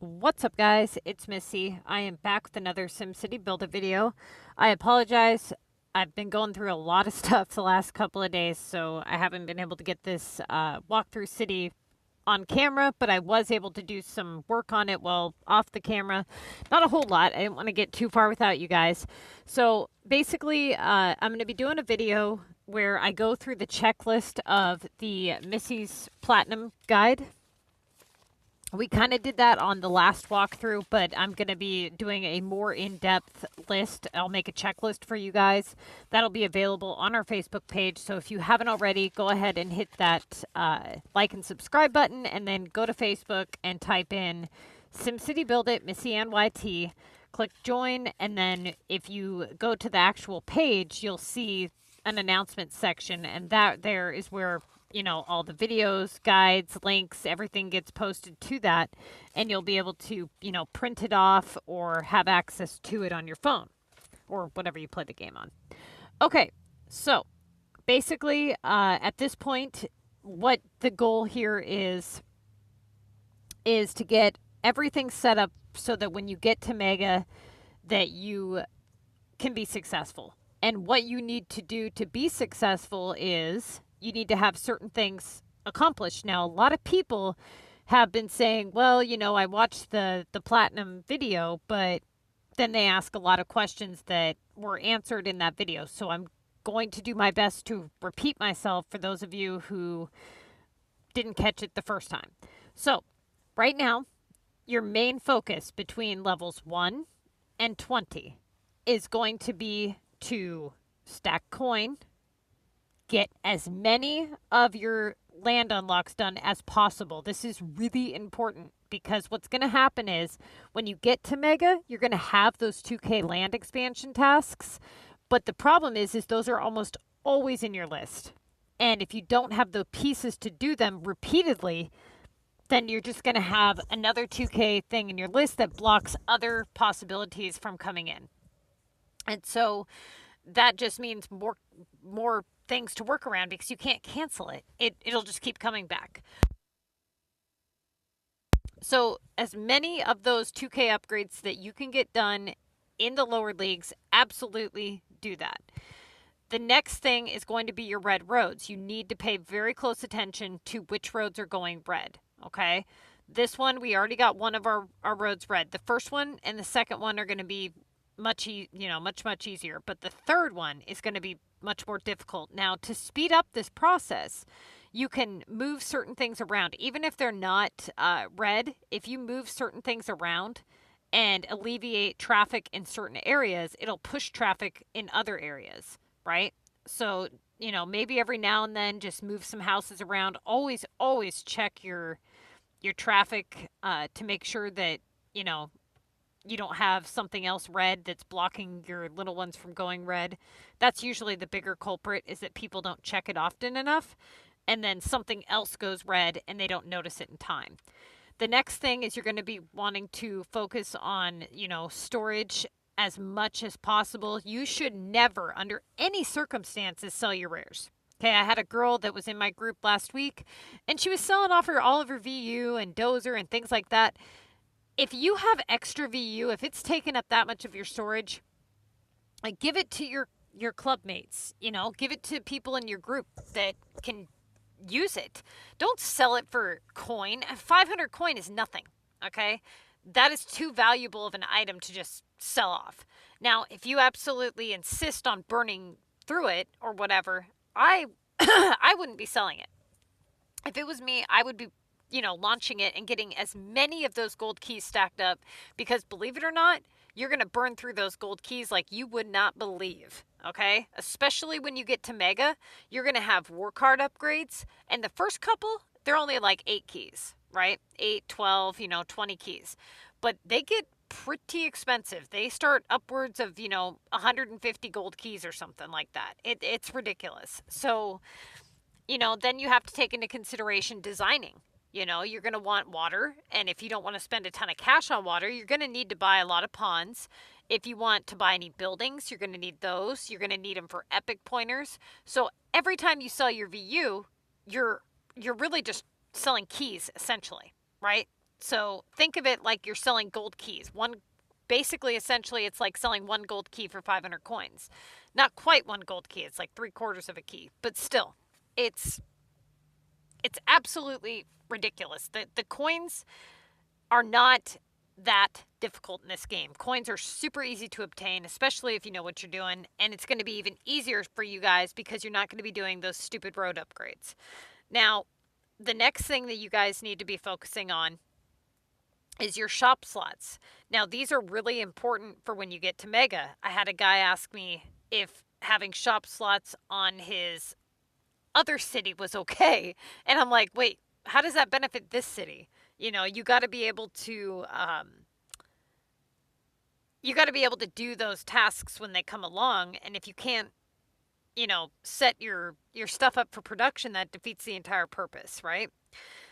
What's up, guys? It's Missy. I am back with another SimCity Buildit video. I apologize. I've been going through a lot of stuff the last couple of days, so I haven't been able to get this walkthrough city on camera, but I was able to do some work on it while off the camera. Not a whole lot. I didn't want to get too far without you guys. So basically, I'm going to be doing a video where I go through the checklist of the Missy's Platinum guide. We kind of did that on the last walkthrough, but I'm going to be doing a more in-depth list. I'll make a checklist for you guys. That'll be available on our Facebook page. So if you haven't already, go ahead and hit that like and subscribe button, and then go to Facebook and type in SimCity Buildit MissyAnne. Click join, and then if you go to the actual page, you'll see an announcement section, and that there is where all the videos, guides, links, everything gets posted to that, and you'll be able to, print it off or have access to it on your phone or whatever you play the game on. Okay, so basically, at this point, what the goal here is to get everything set up so that when you get to Mega, that you can be successful. And what you need to do to be successful is you need to have certain things accomplished. Now, a lot of people have been saying, well, I watched the Platinum video, but then they ask a lot of questions that were answered in that video. So I'm going to do my best to repeat myself for those of you who didn't catch it the first time. So right now, your main focus between levels 1 and 20 is going to be to stack coin, get as many of your land unlocks done as possible. This is really important because what's going to happen is when you get to Mega, you're going to have those 2K land expansion tasks. But the problem is those are almost always in your list. And if you don't have the pieces to do them repeatedly, then you're just going to have another 2K thing in your list that blocks other possibilities from coming in. And so that just means more things to work around because you can't cancel it. It'll just keep coming back. So as many of those 2K upgrades that you can get done in the lower leagues, absolutely do that. The next thing is going to be your red roads. You need to pay very close attention to which roads are going red, okay? This one, we already got one of our roads red. The first one and the second one are going to be much easier, but the third one is going to be much more difficult. Now, to speed up this process, you can move certain things around. Even if they're not red, if you move certain things around and alleviate traffic in certain areas, it'll push traffic in other areas, right? So, maybe every now and then just move some houses around. Always check your traffic to make sure that, you don't have something else red that's blocking your little ones from going red. That's usually the bigger culprit, is that people don't check it often enough, and then something else goes red and they don't notice it in time. The next thing is you're going to be wanting to focus on, storage as much as possible. You should never, under any circumstances, sell your rares. Okay, I had a girl that was in my group last week, and she was selling off all of her VU and dozer and things like that. If you have extra VU, if it's taken up that much of your storage, give it to your club mates. Give it to people in your group that can use it. Don't sell it for coin. 500 coin is nothing, okay? That is too valuable of an item to just sell off. Now, if you absolutely insist on burning through it or whatever, I wouldn't be selling it. If it was me, I would be launching it and getting as many of those gold keys stacked up, because believe it or not, you're going to burn through those gold keys like you would not believe, okay? Especially when you get to Mega, you're going to have war card upgrades, and the first couple, they're only like 8 keys, right? 8, 12, 20 keys. But they get pretty expensive. They start upwards of, 150 gold keys or something like that. It's ridiculous. So, then you have to take into consideration designing. You're going to want water, and if you don't want to spend a ton of cash on water, you're going to need to buy a lot of ponds. If you want to buy any buildings, you're going to need those. You're going to need them for epic pointers. So every time you sell your VU, you're really just selling keys, essentially, right? So think of it like you're selling gold keys. Basically, essentially, it's like selling one gold key for 500 coins. Not quite one gold key. It's like 3/4 of a key, but still, it's absolutely ridiculous. The coins are not that difficult in this game. Coins are super easy to obtain, especially if you know what you're doing, and it's going to be even easier for you guys because you're not going to be doing those stupid road upgrades. Now, the next thing that you guys need to be focusing on is your shop slots. Now, these are really important for when you get to Mega. I had a guy ask me if having shop slots on his other city was okay. And I'm like, wait, how does that benefit this city? You know, you got to be able to do those tasks when they come along. And if you can't, you know, set your stuff up for production, that defeats the entire purpose, right?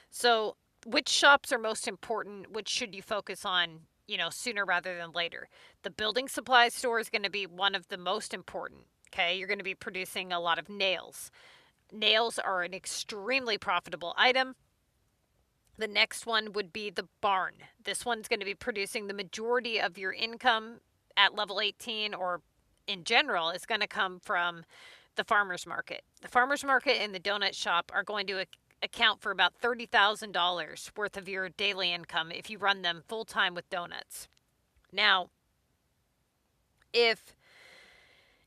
So which shops are most important? Which should you focus on, you know, sooner rather than later? The building supply store is going to be one of the most important. Okay, you're going to be producing a lot of nails. Nails are an extremely profitable item. The next one would be the barn. This one's going to be producing the majority of your income at level 18, or in general is going to come from the farmer's market. The farmer's market and the donut shop are going to account for about $30,000 worth of your daily income if you run them full time with donuts. Now, if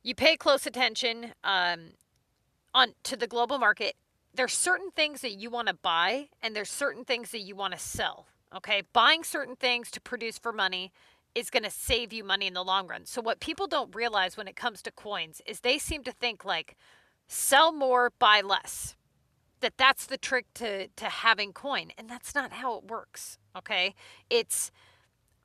you pay close attention to the global market, there's certain things that you want to buy and there's certain things that you want to sell. Okay, buying certain things to produce for money is going to save you money in the long run. So what people don't realize when it comes to coins is they seem to think like sell more, buy less. That's the trick to having coin, and that's not how it works. Okay, it's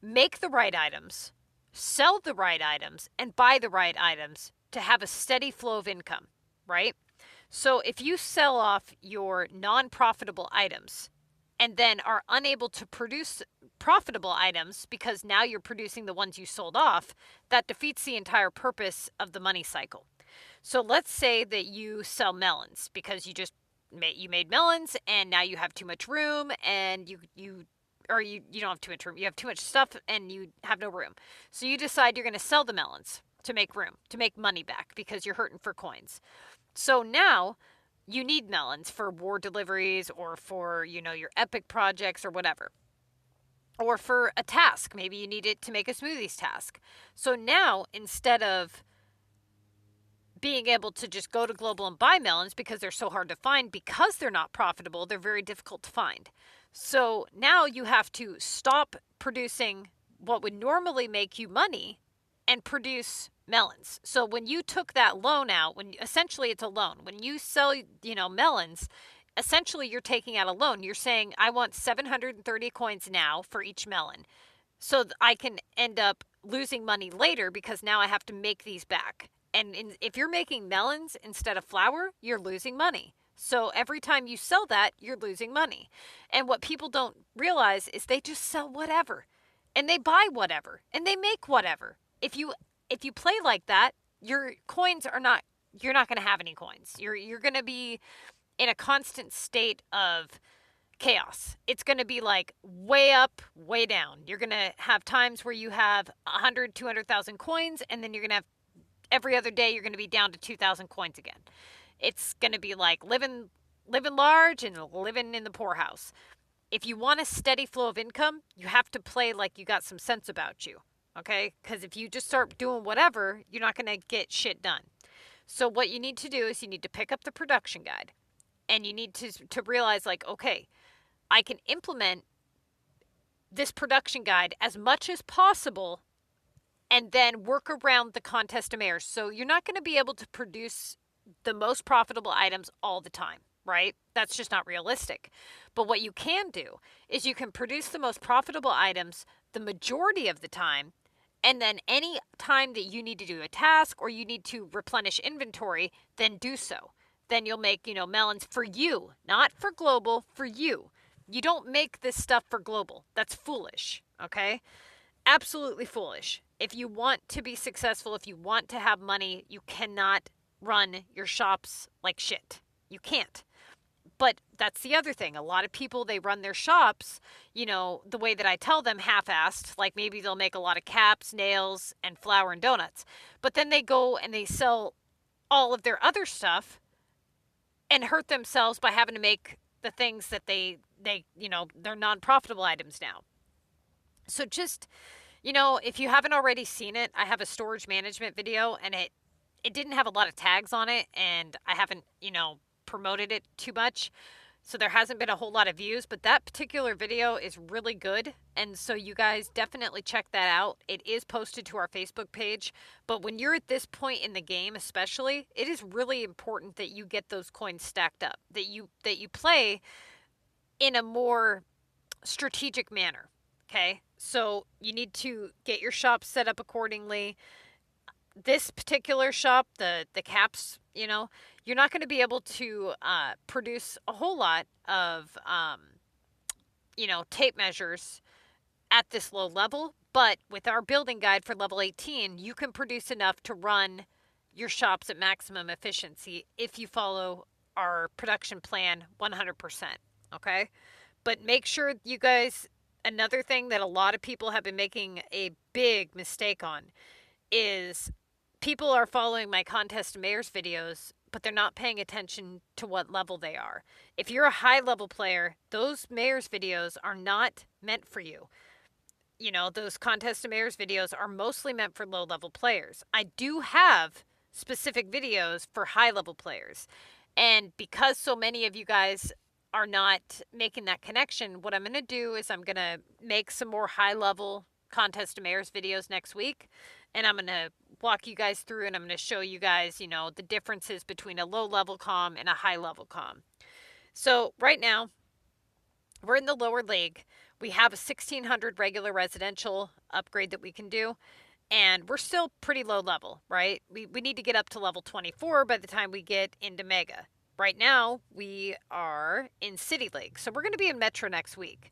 make the right items, sell the right items, and buy the right items to have a steady flow of income, right? So if you sell off your non-profitable items and then are unable to produce profitable items because now you're producing the ones you sold off, that defeats the entire purpose of the money cycle. So let's say that you sell melons because you made melons and now you have too much room and you don't have too much room. You have too much stuff and you have no room. So you decide you're going to sell the melons to make room, to make money back because you're hurting for coins. So now you need melons for war deliveries or for, you know, your epic projects or whatever. Or for a task. Maybe you need it to make a smoothies task. So now instead of being able to just go to Global and buy melons because they're so hard to find, because they're not profitable, they're very difficult to find. So now you have to stop producing what would normally make you money and produce melons. So when you took that loan out, essentially it's a loan. When you sell, you know, melons, essentially you're taking out a loan. You're saying, I want 730 coins now for each melon. So I can end up losing money later because now I have to make these back. And if you're making melons instead of flour, you're losing money. So every time you sell that, you're losing money. And what people don't realize is they just sell whatever. And they buy whatever. And they make whatever. If you play like that, your coins are not, you're not going to have any coins. You're going to be in a constant state of chaos. It's going to be like way up, way down. You're going to have times where you have 100, 200,000 coins, and then you're going to have every other day you're going to be down to 2,000 coins again. It's going to be like living large and living in the poorhouse. If you want a steady flow of income, you have to play like you got some sense about you. Okay? Because if you just start doing whatever, you're not going to get shit done. So what you need to do is you need to pick up the production guide. And you need to realize like, okay, I can implement this production guide as much as possible and then work around the contest of mayors. So you're not going to be able to produce the most profitable items all the time, right? That's just not realistic. But what you can do is you can produce the most profitable items the majority of the time, and then any time that you need to do a task or you need to replenish inventory, then do so. Then you'll make, melons for you, not for global, for you. You don't make this stuff for global. That's foolish, okay? Absolutely foolish. If you want to be successful, if you want to have money, you cannot run your shops like shit. You can't. But that's the other thing. A lot of people, they run their shops, the way that I tell them, half-assed. Like maybe they'll make a lot of caps, nails, and flour and donuts. But then they go and they sell all of their other stuff and hurt themselves by having to make the things that they're non-profitable items now. So just, if you haven't already seen it, I have a storage management video, and it didn't have a lot of tags on it, and I haven't, promoted it too much. So there hasn't been a whole lot of views, but that particular video is really good. And so you guys definitely check that out. It is posted to our Facebook page. But when you're at this point in the game, especially, it is really important that you get those coins stacked up, that you play in a more strategic manner. Okay? So you need to get your shop set up accordingly. This particular shop, the caps, you're not going to be able to produce a whole lot of, tape measures at this low level. But with our building guide for level 18, you can produce enough to run your shops at maximum efficiency if you follow our production plan 100%. Okay? But make sure you guys, another thing that a lot of people have been making a big mistake on is people are following my contest mayors videos, but they're not paying attention to what level they are. If you're a high level player, those mayors videos are not meant for you. Those contest mayors videos are mostly meant for low level players. I do have specific videos for high level players. And because so many of you guys are not making that connection, what I'm going to do is I'm going to make some more high level contest mayors videos next week. And I'm going to walk you guys through, and I'm going to show you guys, the differences between a low-level comm and a high-level comm. So right now, we're in the lower league. We have a 1600 regular residential upgrade that we can do, and we're still pretty low level, right? We need to get up to level 24 by the time we get into Mega. Right now, we are in City League, so we're going to be in Metro next week.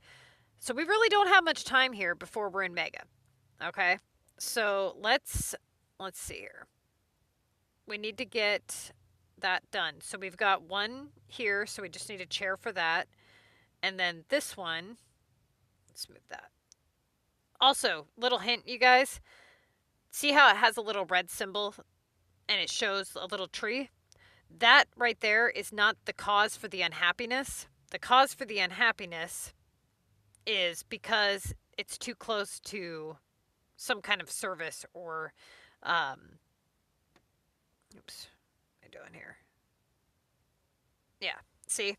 So we really don't have much time here before we're in Mega, okay? So let's see here. We need to get that done. So we've got one here, so we just need a chair for that. And then this one, let's move that. Also, little hint, you guys. See how it has a little red symbol and it shows a little tree? That right there is not the cause for the unhappiness. The cause for the unhappiness is because it's too close to some kind of service or, oops, what am I doing here? Yeah, see?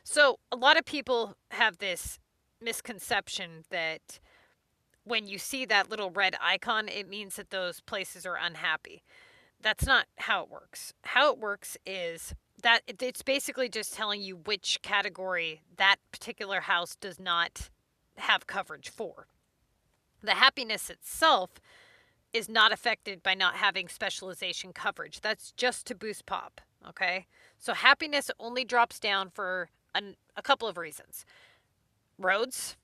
So a lot of people have this misconception that when you see that little red icon, it means that those places are unhappy. That's not how it works. How it works is that it's basically just telling you which category that particular house does not have coverage for. The happiness itself is not affected by not having specialization coverage. That's just to boost pop, okay? So happiness only drops down for a couple of reasons. Roads,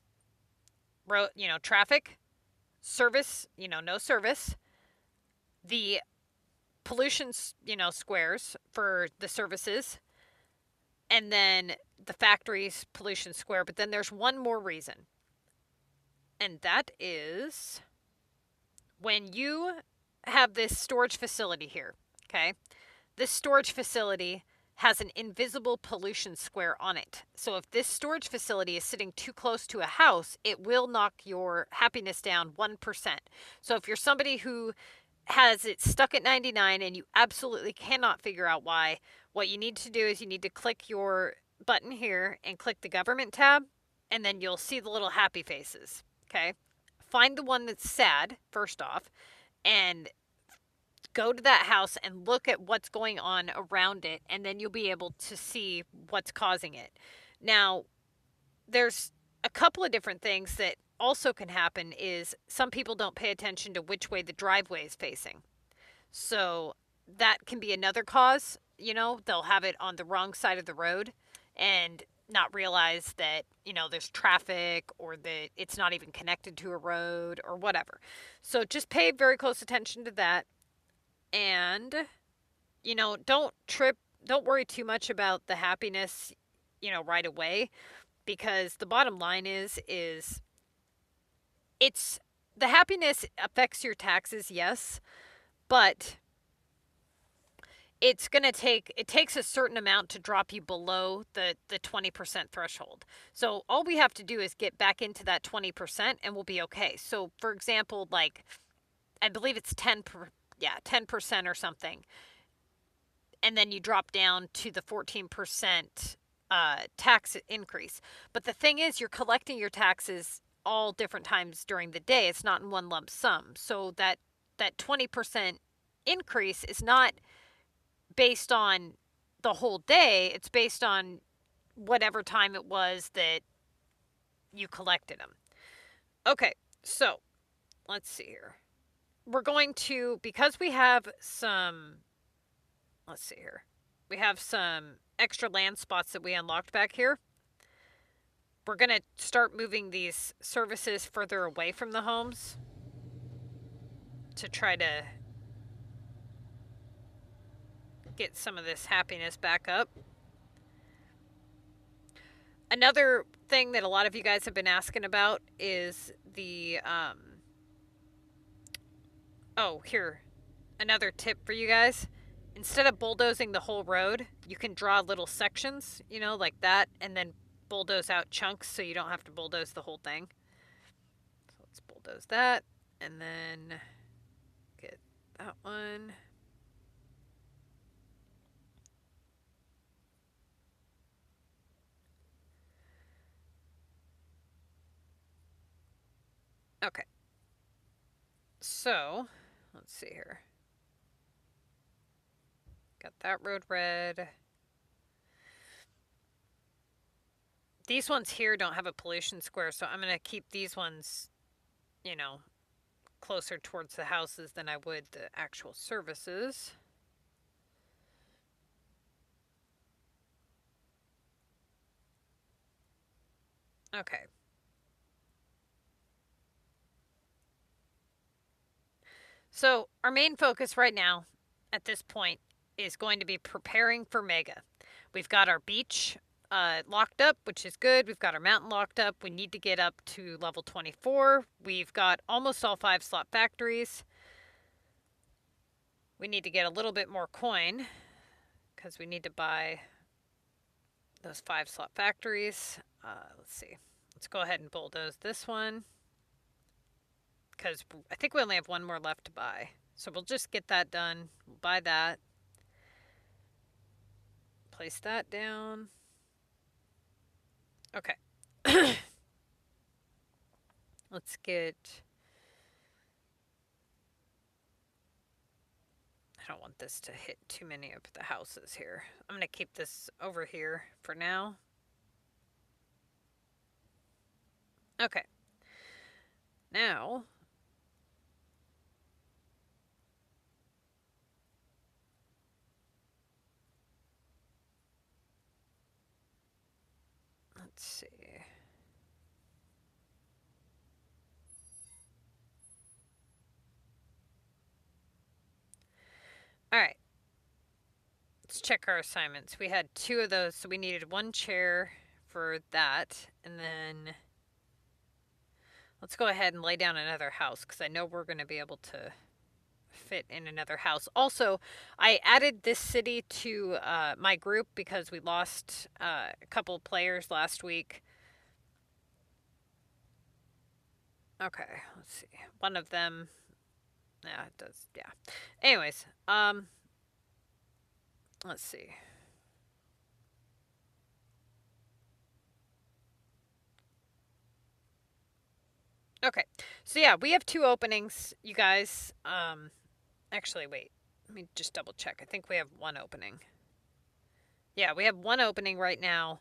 traffic, service, no service, the pollution, squares for the services, and then the factories pollution square. But then there's one more reason. And that is when you have this storage facility here, okay? This storage facility has an invisible pollution square on it. So if this storage facility is sitting too close to a house, it will knock your happiness down 1%. So if you're somebody who has it stuck at 99 and you absolutely cannot figure out why, what you need to do is you need to click your button here and click the government tab, and then you'll see the little happy faces. Okay, find the one that's sad, first off, and go to that house and look at what's going on around it, and then you'll be able to see what's causing it. Now, there's a couple of different things that also can happen is some people don't pay attention to which way the driveway is facing. So that can be another cause. They'll have it on the wrong side of the road and not realize that, there's traffic or that it's not even connected to a road or whatever. So just pay very close attention to that. And, don't worry too much about the happiness. right away, because the bottom line is it's the happiness affects your taxes, yes, but it takes a certain amount to drop you below the 20% threshold. So all we have to do is get back into that 20% and we'll be okay. So for example, like I believe it's 10% or something. And then you drop down to the 14% tax increase. But the thing is, you're collecting your taxes all different times during the day. It's not in one lump sum. So that 20% increase is not based on the whole day. It's based on whatever time it was that you collected them. Okay, so let's see here. We're going to, because we have some, let's see here. We have some extra land spots that we unlocked back here. We're going to start moving these services further away from the homes to try to get some of this happiness back up. Another thing that a lot of you guys have been asking about is the, here, another tip for you guys. Instead of bulldozing the whole road, you can draw little sections, like that, and then bulldoze out chunks so you don't have to bulldoze the whole thing. So let's bulldoze that, and then get that one. Okay. So, let's see here. Got that road red. These ones here don't have a pollution square, so I'm going to keep these ones, closer towards the houses than I would the actual services. Okay. So our main focus right now at this point is going to be preparing for Mega. We've got our beach locked up, which is good. We've got our mountain locked up. We need to get up to level 24. We've got almost all 5 slot factories. We need to get a little bit more coin because we need to buy those 5 slot factories. Let's see. Let's go ahead and bulldoze this one, because I think we only have one more left to buy. So we'll just get that done. We'll buy that. Place that down. Okay. Let's get... I don't want this to hit too many of the houses here. I'm going to keep this over here for now. Okay. Now... let's see. All right. Let's check our assignments. We had 2 of those, so we needed 1 chair for that. And then let's go ahead and lay down another house, because I know we're going to be able to fit in another house. Also, I added this city to my group because we lost a couple of players last week. Okay, let's see. One of them, yeah, it does, yeah. Anyways, let's see. Okay, so yeah, we have 2 openings, you guys. Actually, wait. Let me just double check. I think we have 1 opening. Yeah, we have 1 opening right now.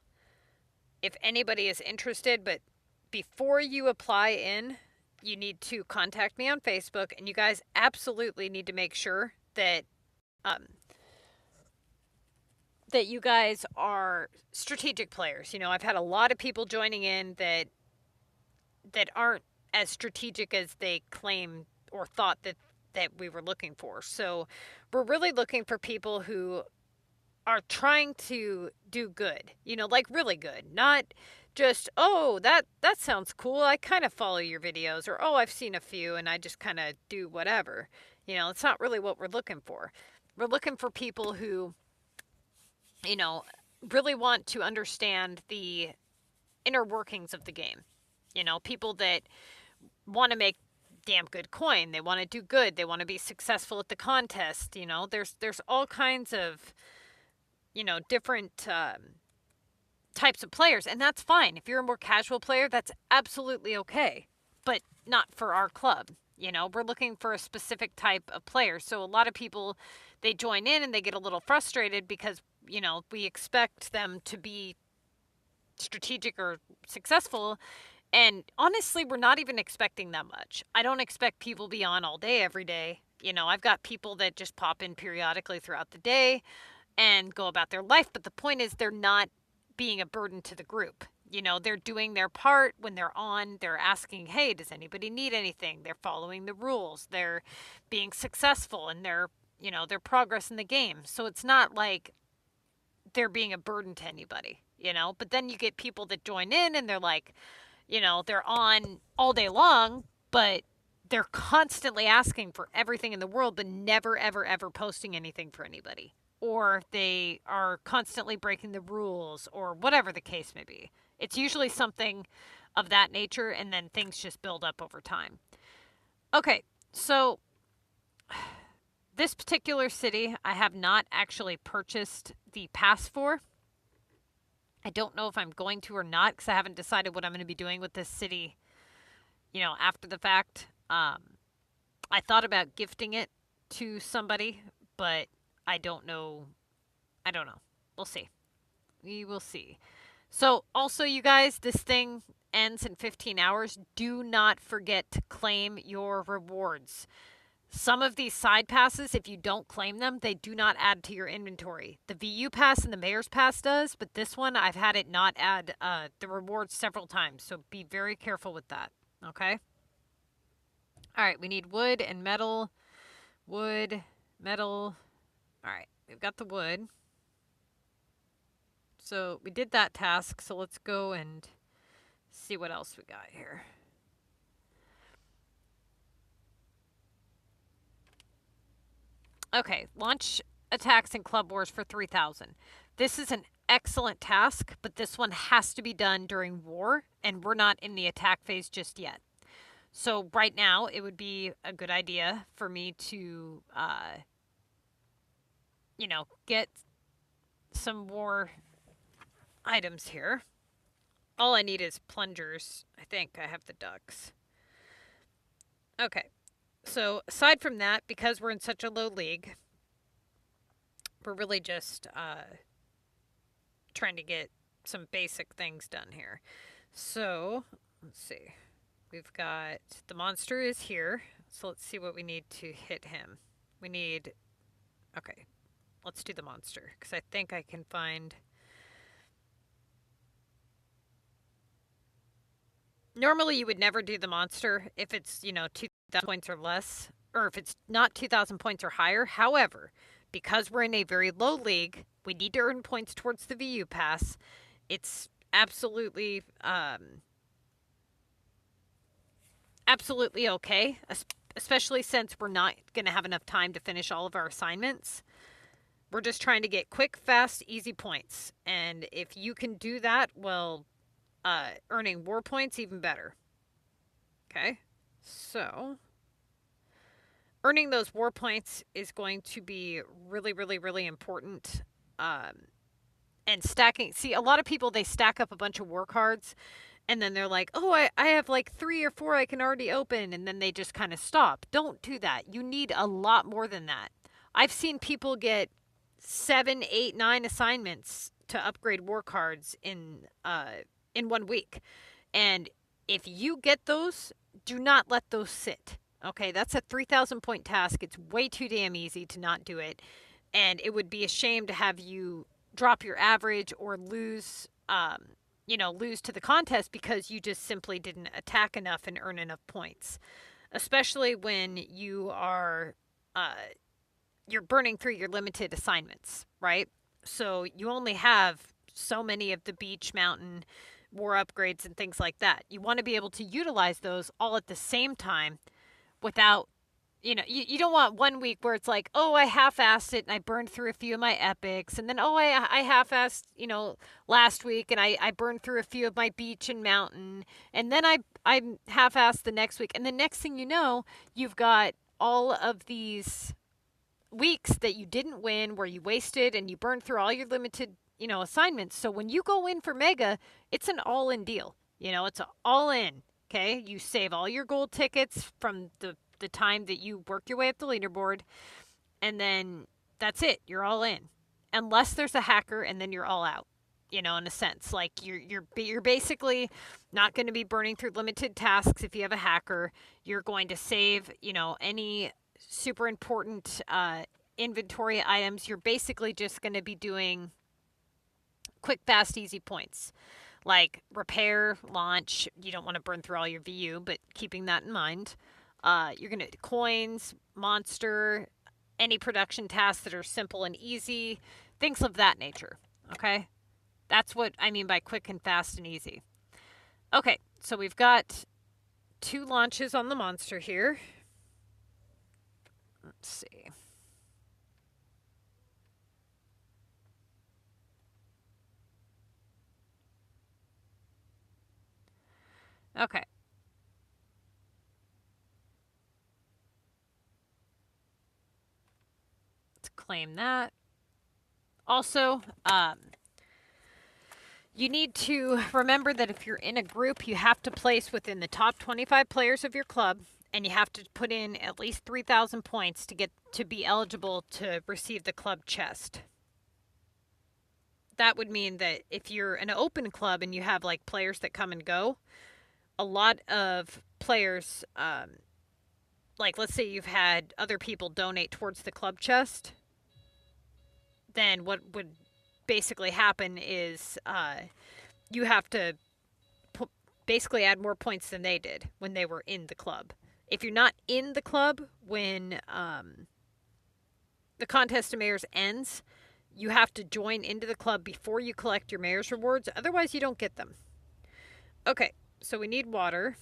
If anybody is interested, but before you apply in, you need to contact me on Facebook, and you guys absolutely need to make sure that that you guys are strategic players. I've had a lot of people joining in that aren't as strategic as they claim or thought that we were looking for. So we're really looking for people who are trying to do good, like really good, not just, oh, that sounds cool. I kind of follow your videos, or oh, I've seen a few and I just kind of do whatever. It's not really what we're looking for. We're looking for people who, you know, really want to understand the inner workings of the game. People that want to make damn good coin. They want to do good. They want to be successful at the contest. There's all kinds of different types of players, and that's fine. If you're a more casual player, that's absolutely okay, but not for our club. We're looking for a specific type of player. So a lot of people, they join in and they get a little frustrated because we expect them to be strategic or successful. And honestly, we're not even expecting that much. I don't expect people to be on all day, every day. I've got people that just pop in periodically throughout the day and go about their life. But the point is, they're not being a burden to the group. They're doing their part when they're on. They're asking, hey, does anybody need anything? They're following the rules. They're being successful in their progress in the game. So it's not like they're being a burden to anybody, But then you get people that join in and they're like, they're on all day long, but they're constantly asking for everything in the world, but never, ever, ever posting anything for anybody. Or they are constantly breaking the rules, or whatever the case may be. It's usually something of that nature, and then things just build up over time. Okay, so this particular city, I have not actually purchased the pass for. I don't know if I'm going to or not, because I haven't decided what I'm going to be doing with this city, after the fact. I thought about gifting it to somebody, but I don't know. We'll see. We will see. So also, you guys, this thing ends in 15 hours. Do not forget to claim your rewards. Some of these side passes, if you don't claim them, they do not add to your inventory. The VU pass and the Mayor's pass does, but this one, I've had it not add the rewards several times. So be very careful with that, okay? All right, we need wood and metal. Wood, metal. All right, we've got the wood. So we did that task, so let's go and see what else we got here. Okay, launch attacks in Club Wars for 3,000. This is an excellent task, but this one has to be done during war, and we're not in the attack phase just yet. So right now, it would be a good idea for me to, get some war items here. All I need is plungers. I think I have the ducks. Okay. So aside from that, because we're in such a low league, we're really just trying to get some basic things done here. So let's see. We've got the monster is here. So let's see what we need to hit him. We need, okay, let's do the monster because I think I can find. Normally, you would never do the monster if it's, 2,000 points or less, or if it's not 2,000 points or higher. However, because we're in a very low league, we need to earn points towards the VU pass. It's absolutely, absolutely okay, especially since we're not going to have enough time to finish all of our assignments. We're just trying to get quick, fast, easy points. And if you can do that, well, earning war points, even better. Okay, so earning those war points is going to be really, really, really important. And stacking, see, a lot of people, they stack up a bunch of war cards, and then they're like, oh, I have like 3 or 4 I can already open, and then they just kind of stop. Don't do that. You need a lot more than that. I've seen people get 7, 8, 9 assignments to upgrade war cards in 1 week. And if you get those, do not let those sit. Okay, that's a 3,000 point task. It's way too damn easy to not do it. And it would be a shame to have you drop your average or lose, lose to the contest because you just simply didn't attack enough and earn enough points. Especially when you are, you're burning through your limited assignments, right? So you only have so many of the beach, mountain, war upgrades, and things like that. You want to be able to utilize those all at the same time without, you don't want 1 week where it's like, oh, I half-assed it and I burned through a few of my epics. And then, oh, I half-assed, last week and I burned through a few of my beach and mountain. And then I half-assed the next week. And the next thing you know, you've got all of these weeks that you didn't win where you wasted and you burned through all your limited, assignments. So when you go in for Mega, it's an all-in deal. It's an all-in. Okay, you save all your gold tickets from the time that you work your way up the leaderboard, and then that's it. You're all in, unless there's a hacker, and then you're all out. In a sense, like you're basically not going to be burning through limited tasks if you have a hacker. You're going to save, any super important inventory items. You're basically just going to be doing quick, fast, easy points. Like repair, launch, you don't want to burn through all your VU, but keeping that in mind. You're going to coins, monster, any production tasks that are simple and easy, things of that nature. Okay? That's what I mean by quick and fast and easy. Okay, so we've got 2 launches on the monster here. Let's see. Okay. Let's claim that. Also, you need to remember that if you're in a group, you have to place within the top 25 players of your club, and you have to put in at least 3,000 points to be eligible to receive the club chest. That would mean that if you're an open club and you have like players that come and go, a lot of players, like let's say you've had other people donate towards the club chest, then what would basically happen is you have to basically add more points than they did when they were in the club. If you're not in the club when the contest of mayors ends, you have to join into the club before you collect your mayor's rewards. Otherwise, you don't get them. Okay, so we need water.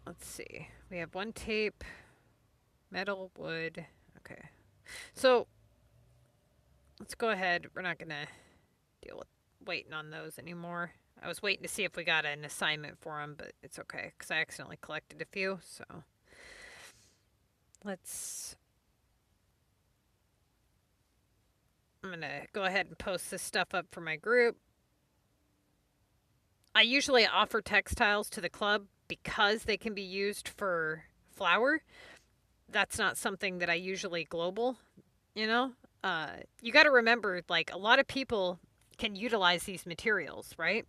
Let's see. We have 1 tape, metal, wood. Okay. So let's go ahead. We're not going to deal with waiting on those anymore. I was waiting to see if we got an assignment for them, but it's okay because I accidentally collected a few. So I'm going to go ahead and post this stuff up for my group. I usually offer textiles to the club because they can be used for flour. That's not something that I usually global, you got to remember, like, a lot of people can utilize these materials, right?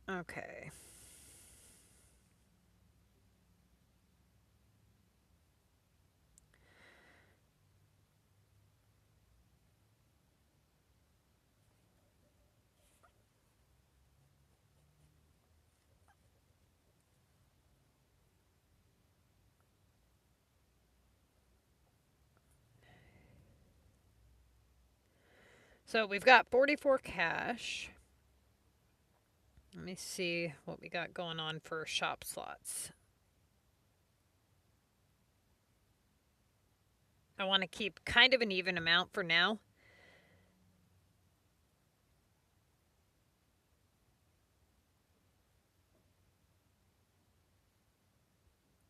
Okay. So we've got 44 cash. Let me see what we got going on for shop slots. I want to keep kind of an even amount for now.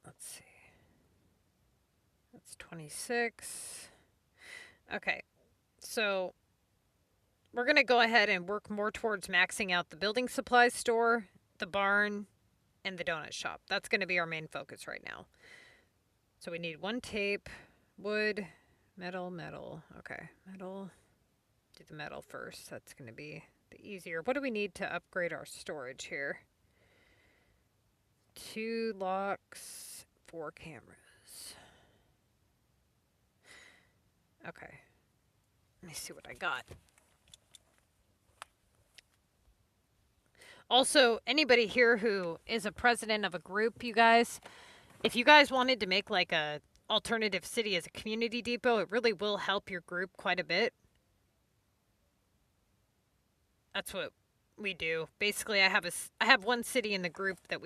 Let's see. That's 26. Okay, so we're going to go ahead and work more towards maxing out the building supplies store, the barn, and the donut shop. That's going to be our main focus right now. So we need 1 tape, wood, metal. Okay, metal. Do the metal first. That's going to be the easier. What do we need to upgrade our storage here? 2 locks, 4 cameras. Okay. Let me see what I got. Also, anybody here who is a president of a group, you guys, if you guys wanted to make like a alternative city as a community depot, it really will help your group quite a bit. That's what we do. Basically, I have one city in the group that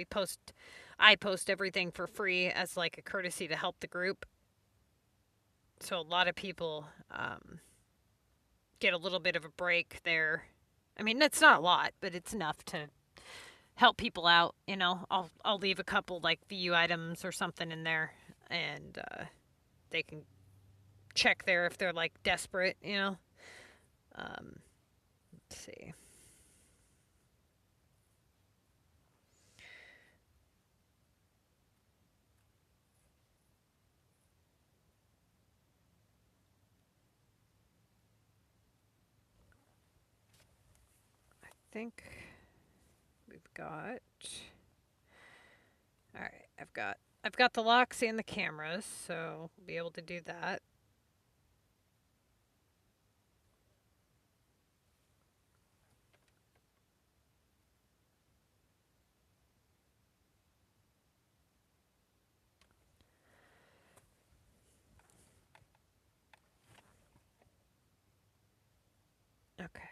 I post everything for free as like a courtesy to help the group. So a lot of people get a little bit of a break there. I mean, it's not a lot, but it's enough to help people out. You know, I'll leave a couple like VU items or something in there, and they can check there if they're like desperate. You know. Let's see. I think we've got. All right, I've got the locks and the cameras, so we'll be able to do that. Okay.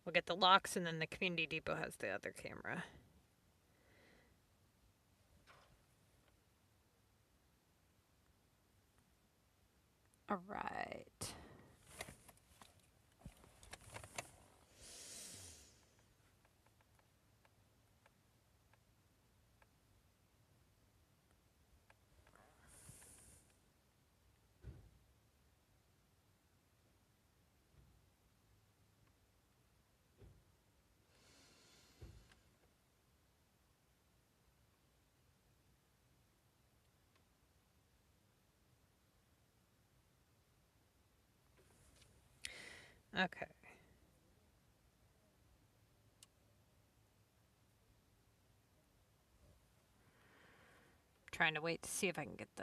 We'll get the locks, and then the community depot has the other camera. All right. Okay. Trying to wait to see if I can get the.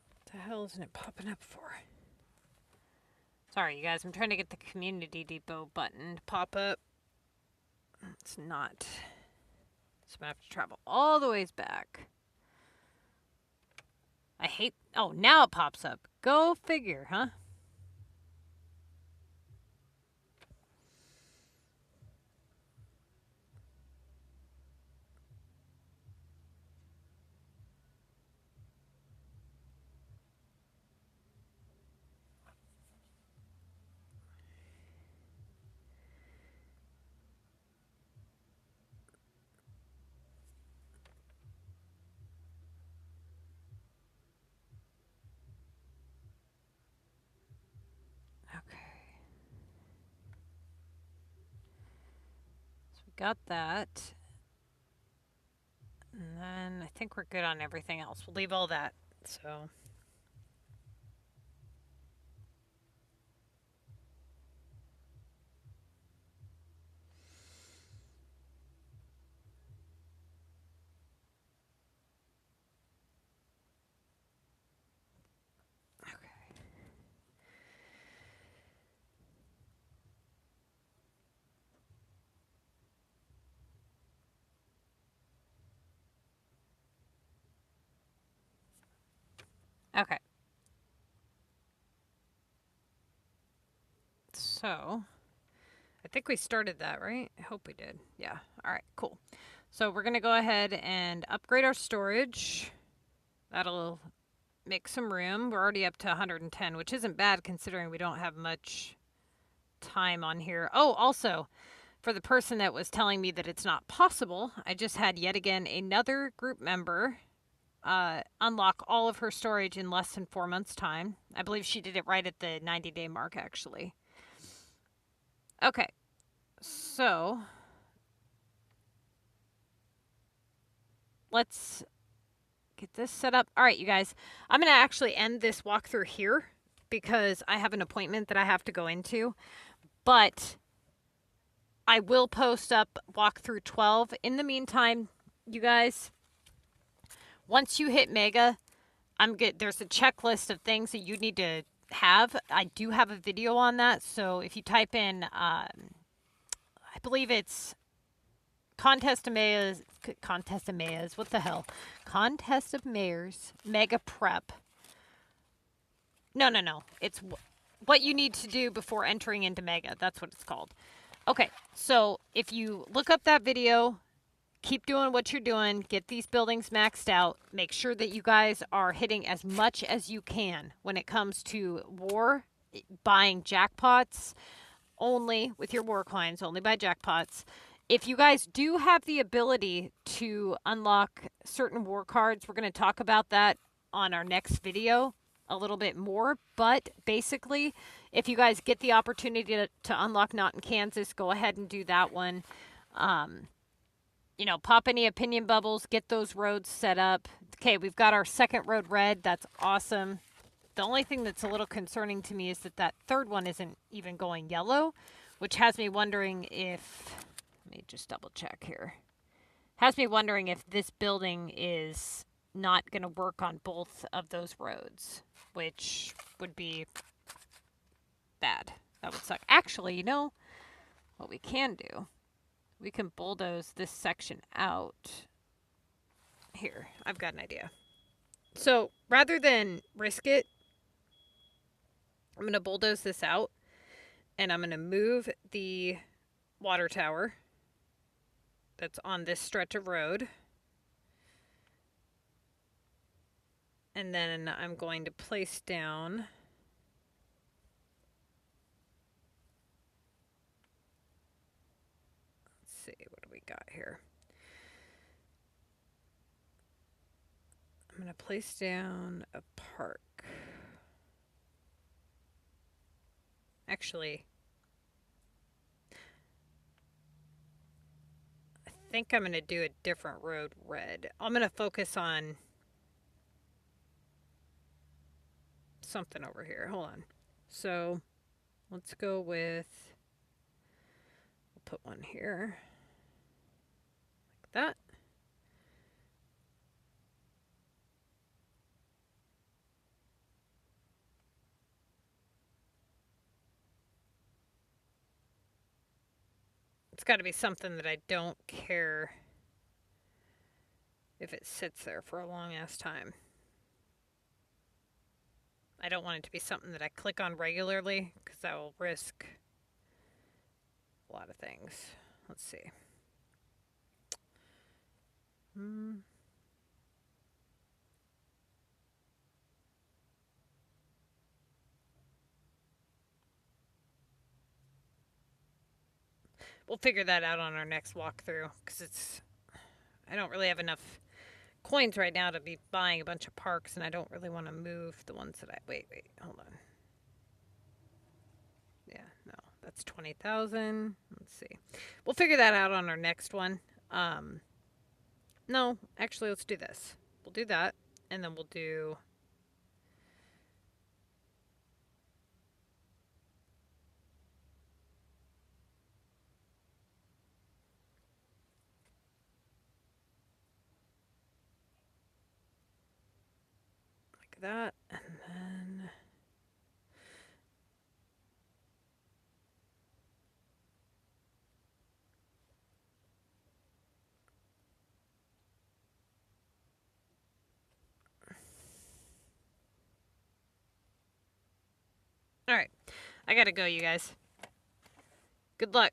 What the hell isn't it popping up for? Sorry, you guys. I'm trying to get the community depot button to pop up. It's not. So I'm going to have to travel all the ways back. I hate... Oh, now it pops up. Go figure, huh? Got that. And then I think we're good on everything else. We'll leave all that. So. Okay. So, I think we started that, right? I hope we did. Yeah. All right, cool. So we're going to go ahead and upgrade our storage. That'll make some room. We're already up to 110, which isn't bad considering we don't have much time on here. Oh, also, for the person that was telling me that it's not possible, I just had yet again another group member unlock all of her storage in less than 4 months' time. I believe she did it right at the 90-day mark, actually. Okay, so let's get this set up. All right, you guys, I'm going to actually end this walkthrough here because I have an appointment that I have to go into. But I will post up walkthrough 12. In the meantime, you guys, once you hit Mega, there's a checklist of things that you need to have. I do have a video on that, so if you type in, I believe it's Contest of Mayors, what the hell? Contest of Mayors, Mega Prep. No. It's what you need to do before entering into Mega. That's what it's called. Okay, so if you look up that video, keep doing what you're doing, get these buildings maxed out, make sure that you guys are hitting as much as you can when it comes to war, buying jackpots, only with your war coins, only buy jackpots. If you guys do have the ability to unlock certain war cards, we're going to talk about that on our next video a little bit more, but basically, if you guys get the opportunity to unlock Not in Kansas, go ahead and do that one. You know, pop any opinion bubbles, get those roads set up. Okay, we've got our second road red. That's awesome. The only thing that's a little concerning to me is that third one isn't even going yellow, which has me wondering if, let me just double check here. Has me wondering if this building is not going to work on both of those roads, which would be bad. That would suck. Actually, you know what we can do? We can bulldoze this section out. Here, I've got an idea. So rather than risk it, I'm going to bulldoze this out, and I'm going to move the water tower that's on this stretch of road. And then I'm going to place down what do we got here? I'm going to place down a park. Actually, I think I'm going to do a different road red. I'm going to focus on something over here. Hold on. So let's go with, we'll put one here. That. It's got to be something that I don't care if it sits there for a long ass time. I don't want it to be something that I click on regularly because I will risk a lot of things. Let's see. We'll figure that out on our next walkthrough because I don't really have enough coins right now to be buying a bunch of parks, and I don't really want to move the ones that wait, hold on. Yeah, no, that's 20,000. Let's see. We'll figure that out on our next one. No, actually, let's do this. We'll do that, and then we'll do like that, and then all right. I gotta go, you guys. Good luck.